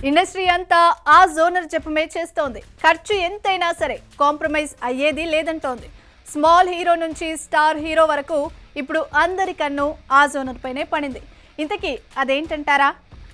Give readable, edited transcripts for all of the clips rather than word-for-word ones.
Industry అంతా ఆ genre చెప్పమే చేస్తోంది. ఖర్చు ఎంతైనా సరే కాంప్రమైజ్ అయ్యేది లేదంటోంది. స్మాల్ హీరో నుంచి స్టార్ హీరో వరకు ఇప్పుడు అందరి కన్ను ఆ జోనర్ పైనే పడింది. ఇంతకీ అదేంటంటారా?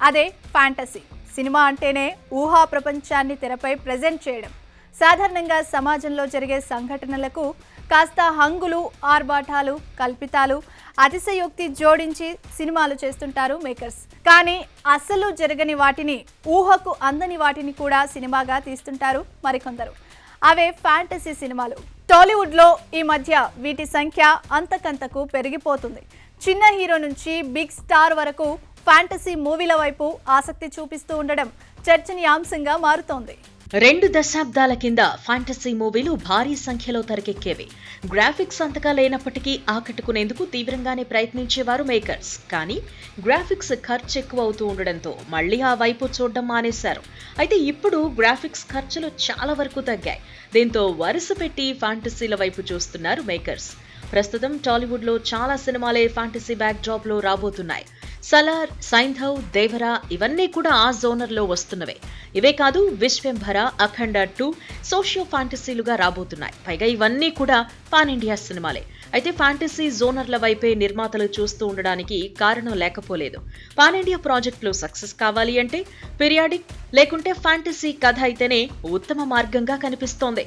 అదే ఫ్యాంటసీ. సినిమా అంటేనే ఊహా ప్రపంచాన్ని తెరపై ప్రెజెంట్ చేయడం. సాధారణంగా సమాజంలో జరిగే సంఘటనలకు కాస్త హంగులు, ఆర్భాటాలు, కల్పితాలు, అతిశయోక్తి జోడించి సినిమాలు చేస్తుంటారు మేకర్స్. కానీ అసలు జరగని వాటిని, ఊహకు అందని వాటిని కూడా సినిమాగా తీస్తుంటారు మరికొందరు. అవే ఫ్యాంటసీ సినిమాలు. టాలీవుడ్లో ఈ మధ్య వీటి సంఖ్య అంతకంతకు పెరిగిపోతుంది. చిన్న హీరో నుంచి బిగ్ స్టార్ వరకు ఫ్యాంటసీ మూవీల వైపు ఆసక్తి చూపిస్తూ ఉండడం చర్చనీయాంశంగా మారుతోంది. 2 దశాబ్దాల కింద ఫ్యాంటసీ మూవీలు భారీ సంఖ్యలో తెరకెక్కేవి. గ్రాఫిక్స్ అంతగా లేనప్పటికీ ఆకట్టుకునేందుకు తీవ్రంగానే ప్రయత్నించేవారు మేకర్స్. కానీ గ్రాఫిక్స్ ఖర్చు ఎక్కువ అవుతూ ఉండడంతో మళ్లీ ఆ వైపు చూడడం మానేశారు. అయితే ఇప్పుడు గ్రాఫిక్స్ ఖర్చులు చాలా వరకు తగ్గాయి. దీంతో వరుస పెట్టి ఫ్యాంటసీల వైపు చూస్తున్నారు మేకర్స్. ప్రస్తుతం టాలీవుడ్లో చాలా సినిమాలే ఫ్యాంటసీ బ్యాక్ డ్రాప్ లో రాబోతున్నాయి. సలార్, సైంధవ్, దేవరా ఇవన్నీ కూడా ఆ జోనర్లో వస్తున్నవే. ఇవే కాదు, విశ్వంభర, అఖండ 2 సోషియో ఫ్యాంటసీలుగా రాబోతున్నాయి. పైగా ఇవన్నీ కూడా పాన్ ఇండియా సినిమాలే. అయితే ఫ్యాంటసీ జోనర్ల వైపే నిర్మాతలు చూస్తూ ఉండడానికి కారణం లేకపోలేదు. పాన్ ఇండియా ప్రాజెక్టులు సక్సెస్ కావాలి అంటే పీరియాడిక్ లేకుంటే ఫ్యాంటసీ కథ అయితేనే ఉత్తమ మార్గంగా కనిపిస్తోంది.